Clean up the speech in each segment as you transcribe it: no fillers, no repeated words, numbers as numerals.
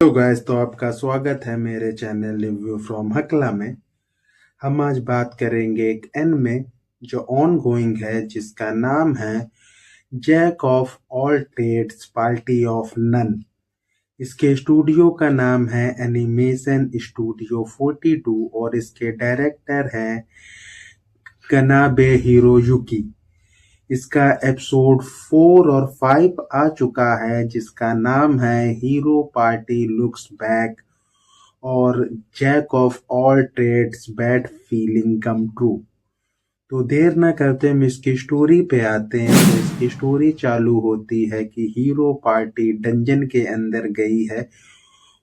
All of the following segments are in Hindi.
तो गाइस, तो आपका स्वागत है मेरे चैनल रिव्यू फ्रॉम हकला में। हम आज बात करेंगे एक एनिमे जो ऑन गोइंग है, जिसका नाम है Jack of All Trades Party of None. इसके स्टूडियो का नाम है एनिमेशन स्टूडियो 42 और इसके डायरेक्टर हैं कनाबे हिरोयुकी। इसका एपिसोड 4 और 5 आ चुका है, जिसका नाम है हीरो पार्टी लुक्स बैक और Jack of All Trades Bad Feeling Come True. तो देर न करते हम इसकी स्टोरी पे आते हैं। तो इसकी स्टोरी चालू होती है कि हीरो पार्टी डंजन के अंदर गई है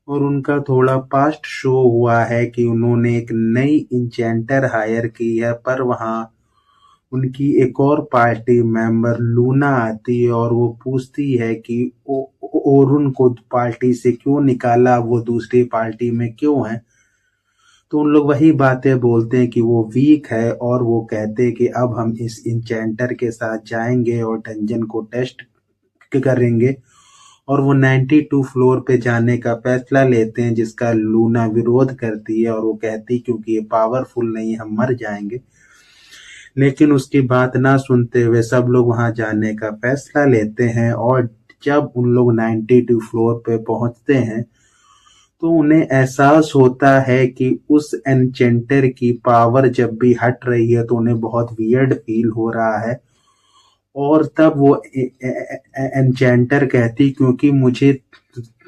और उनका थोड़ा पास्ट शो हुआ है कि उन्होंने एक नई इंचेंटर हायर की है, पर वहां उनकी एक और पार्टी मेंबर लूना आती है और वो पूछती है कि ओरुन को पार्टी से क्यों निकाला, वो दूसरी पार्टी में क्यों है। तो उन लोग वही बातें बोलते हैं कि वो वीक है और वो कहते हैं कि अब हम इस इंचेंटर के साथ जाएंगे और डंजन को टेस्ट करेंगे। और वो 92 फ्लोर पे जाने का फैसला लेते हैं, जिसका लूना विरोध करती है और वो कहती क्योंकि ये पावरफुल नहीं, हम मर जाएंगे। लेकिन उसकी बात ना सुनते हुए सब लोग वहां जाने का फैसला लेते हैं। और जब उन लोग 92 फ्लोर पे पहुंचते हैं तो उन्हें एहसास होता है कि उस एन्चेंटर की पावर जब भी हट रही है तो उन्हें बहुत वियर्ड फील हो रहा है। और तब वो एन्चेंटर कहती क्योंकि मुझे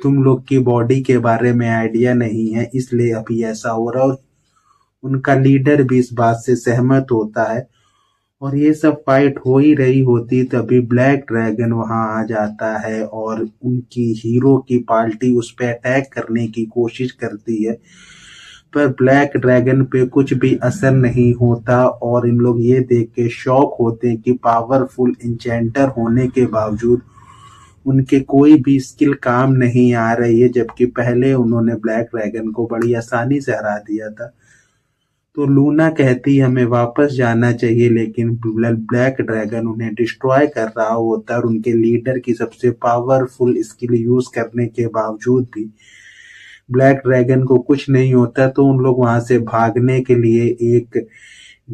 तुम लोग की बॉडी के बारे में आइडिया नहीं है, इसलिए अभी ऐसा हो रहा है। और उनका लीडर भी इस बात से सहमत होता है। और ये सब फाइट हो ही रही होती तभी ब्लैक ड्रैगन वहां आ जाता है और उनकी हीरो की पार्टी उस पे अटैक करने की कोशिश करती है, पर ब्लैक ड्रैगन पे कुछ भी असर नहीं होता। और इन लोग ये देख के शॉक होते हैं कि पावरफुल इंचेंटर होने के बावजूद उनके कोई भी स्किल काम नहीं आ रही है, जबकि पहले उन्होंने ब्लैक ड्रैगन को बड़ी आसानी से हरा दिया था। तो लूना कहती हमें वापस जाना चाहिए, लेकिन ब्लैक ड्रैगन उन्हें डिस्ट्रॉय कर रहा होता है और उनके लीडर की सबसे पावरफुल स्किल यूज करने के बावजूद भी ब्लैक ड्रैगन को कुछ नहीं होता। तो उन लोग वहां से भागने के लिए एक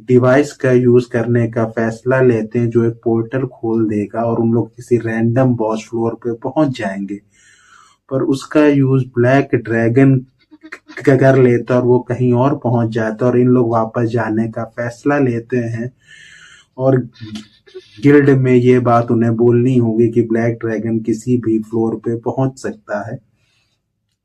डिवाइस का यूज करने का फैसला लेते हैं जो एक पोर्टल खोल देगा और उन लोग किसी रैंडम बॉस फ्लोर पे पहुंच जाएंगे। पर उसका यूज ब्लैक ड्रैगन कर लेता और वो कहीं और पहुंच जाता और इन लोग वापस जाने का फैसला लेते हैं। और गिल्ड में ये बात उन्हें बोलनी होगी कि ब्लैक ड्रैगन किसी भी फ्लोर पे पहुंच सकता है।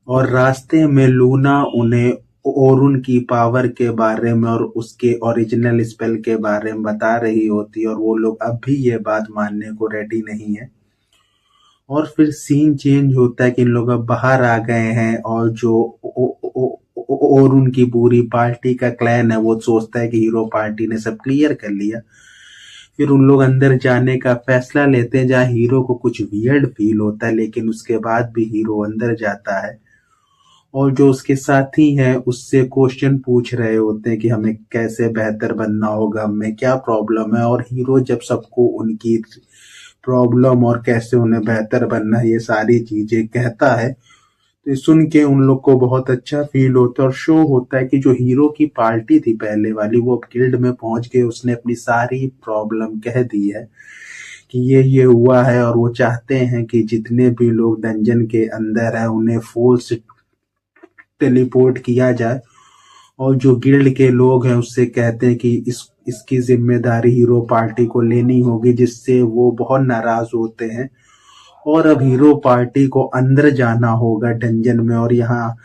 और रास्ते में लूना उन्हें ओरुन की पावर के बारे में और उसके ओरिजिनल स्पेल के बारे में बता रही होती और वो लोग अब भी ये बात मानने को रेडी नहीं है। और फिर सीन चेंज होता है कि इन लोग अब बाहर आ गए हैं और जो और उनकी पूरी पार्टी का क्लैन है वो सोचता है कि हीरो पार्टी ने सब क्लियर कर लिया। फिर उन लोग अंदर जाने का फैसला लेते हैं जहाँ हीरो को कुछ वियर्ड फील होता है, लेकिन उसके बाद भी हीरो अंदर जाता है और जो उसके साथी हैं उससे क्वेश्चन पूछ रहे होते हैं कि हमें कैसे बेहतर बनना होगा, हमें क्या प्रॉब्लम है। और हीरो जब सबको उनकी प्रॉब्लम और कैसे उन्हें बेहतर बनना है ये सारी चीजें कहता है, तो ये सुन के उन लोग को बहुत अच्छा फील होता है। और शो होता है कि जो हीरो की पार्टी थी पहले वाली वो अब गिल्ड में पहुंच गए, उसने अपनी सारी प्रॉब्लम कह दी है कि ये हुआ है और वो चाहते हैं कि जितने भी लोग डंजन के अंदर है उन्हें फोर्स टेलीपोर्ट किया जाए। और जो गिल्ड के लोग हैं उससे कहते हैं कि इसकी जिम्मेदारी हीरो पार्टी को लेनी होगी, जिससे वो बहुत नाराज होते हैं। और अब हीरो पार्टी को अंदर जाना होगा डंजन में और यहाँ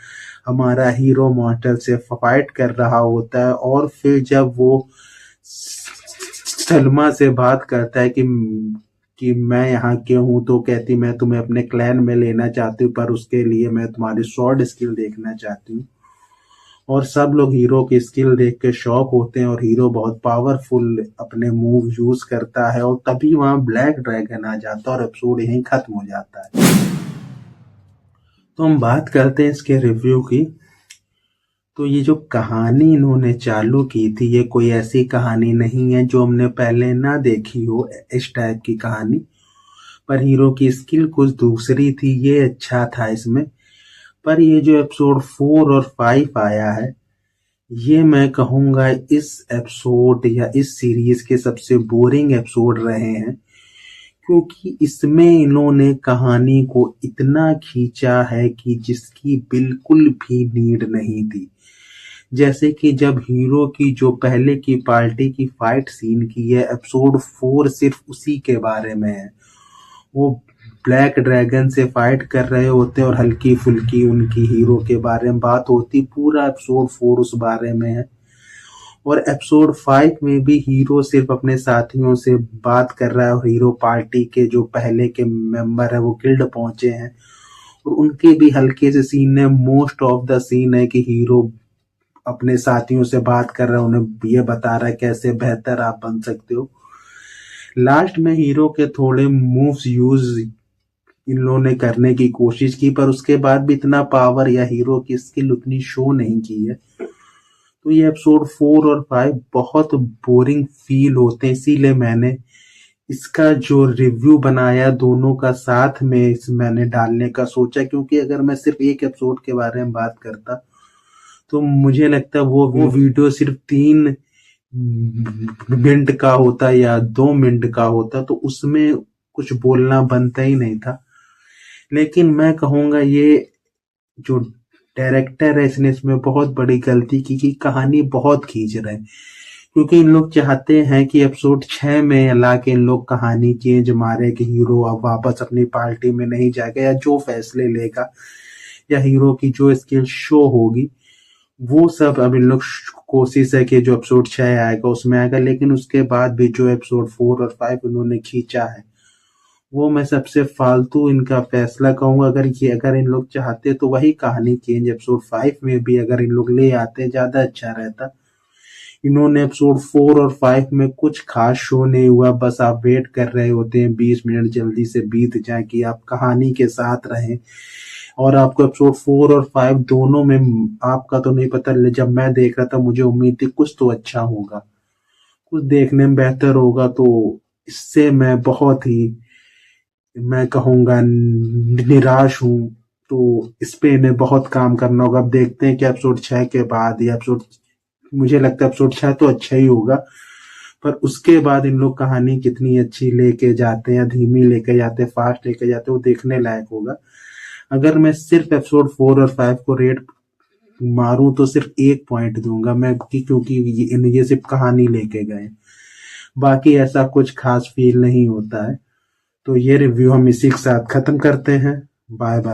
हमारा हीरो मॉर्टल से फाइट कर रहा होता है। और फिर जब वो सलमा से बात करता है कि मैं यहाँ क्यों हूँ, तो कहती मैं तुम्हें अपने क्लैन में लेना चाहती हूँ, पर उसके लिए मैं तुम्हारी स्वॉर्ड स्किल देखना चाहती हूँ। और सब लोग हीरो की स्किल देख के शॉक होते हैं और हीरो बहुत पावरफुल अपने मूव यूज करता है। और तभी वहां ब्लैक ड्रैगन आ जाता है और एपिसोड यहीं खत्म हो जाता है। तो हम बात करते हैं इसके रिव्यू की। तो ये जो कहानी इन्होंने चालू की थी ये कोई ऐसी कहानी नहीं है जो हमने पहले ना देखी हो, इस टाइप की कहानी। पर हीरो की स्किल कुछ दूसरी थी, ये अच्छा था इसमें। पर ये जो एपिसोड 4 और 5 आया है, ये मैं कहूँगा इस एपिसोड या इस सीरीज के सबसे बोरिंग एपिसोड रहे हैं, क्योंकि इसमें इन्होंने कहानी को इतना खींचा है कि जिसकी बिल्कुल भी नीड नहीं थी। जैसे कि जब हीरो की जो पहले की पार्टी की फाइट सीन की है, एपिसोड 4 सिर्फ उसी के बारे में है। वो ब्लैक ड्रैगन से फाइट कर रहे होते हैं और हल्की फुल्की उनकी हीरो के बारे में बात होती, पूरा एपिसोड 4 उस बारे में है। और एपिसोड 5 में भी हीरो सिर्फ अपने साथियों से बात कर रहा है और हीरो पार्टी के जो पहले के मेंबर है वो गिल्ड पहुंचे हैं और उनके भी हल्के से सीन है। मोस्ट ऑफ द सीन है कि हीरो अपने साथियों से बात कर रहा है, उन्हें ये बता रहा है कैसे बेहतर आप बन सकते हो। लास्ट में हीरो के थोड़े मूव्स यूज इन लोगों ने करने की कोशिश की, पर उसके बाद भी इतना पावर या हीरो की स्किल उतनी शो नहीं की है। तो ये एपिसोड 4 और 5 बहुत बोरिंग फील होते हैं, इसीलिए मैंने इसका जो रिव्यू बनाया दोनों का साथ में मैंने डालने का सोचा, क्योंकि अगर मैं सिर्फ एक एपिसोड के बारे में बात करता तो मुझे लगता है वो वीडियो सिर्फ 3 मिनट का होता या 2 मिनट का होता, तो उसमें कुछ बोलना बनता ही नहीं था। लेकिन मैं कहूँगा ये जो डायरेक्टर है इसने इसमें बहुत बड़ी गलती की कि कहानी बहुत खींच रहे हैं, क्योंकि इन लोग चाहते हैं कि एपिसोड 6 में ला के इन लोग कहानी चेंज मारे कि हीरो अब वापस अपनी पार्टी में नहीं जाएगा या जो फैसले लेगा या हीरो की जो स्किल शो होगी वो सब अब इन लोग कोशिश है कि जो एपिसोड 6 आएगा उसमें आएगा। लेकिन उसके बाद भी जो एपिसोड 4 और 5 उन्होंने खींचा है वो मैं सबसे फालतू इनका फैसला कहूंगा। अगर इन लोग चाहते तो वही कहानी चेंज एपिसोड 5 में भी अगर इन लोग ले आते ज्यादा अच्छा रहता। इन्होंने एपिसोड 4 और 5 में कुछ खास शो नहीं हुआ, बस आप वेट कर रहे होते हैं 20 मिनट जल्दी से बीत जाए कि आप कहानी के साथ रहें। और आपको एपिसोड 4 और 5 दोनों में आपका तो नहीं पता, जब मैं देख रहा था मुझे उम्मीद थी कुछ तो अच्छा होगा, कुछ देखने में बेहतर होगा। तो इससे मैं बहुत ही मैं कहूँगा निराश हूँ। तो इस पे इन्हें बहुत काम करना होगा। अब देखते हैं कि एपिसोड 6 के बाद या एपिसोड, मुझे लगता है एपिसोड 6 तो अच्छा ही होगा, पर उसके बाद इन लोग कहानी कितनी अच्छी लेके जाते हैं या धीमी लेके जाते हैं, फास्ट लेके जाते हैं, वो देखने लायक होगा। अगर मैं सिर्फ एपिसोड 4 और 5 को रेट मारूं तो सिर्फ 1 पॉइंट दूंगा मैं, क्योंकि ये सिर्फ कहानी लेके गए, बाकी ऐसा कुछ खास फील नहीं होता है। तो ये रिव्यू हम इसी के साथ खत्म करते हैं। Bye bye.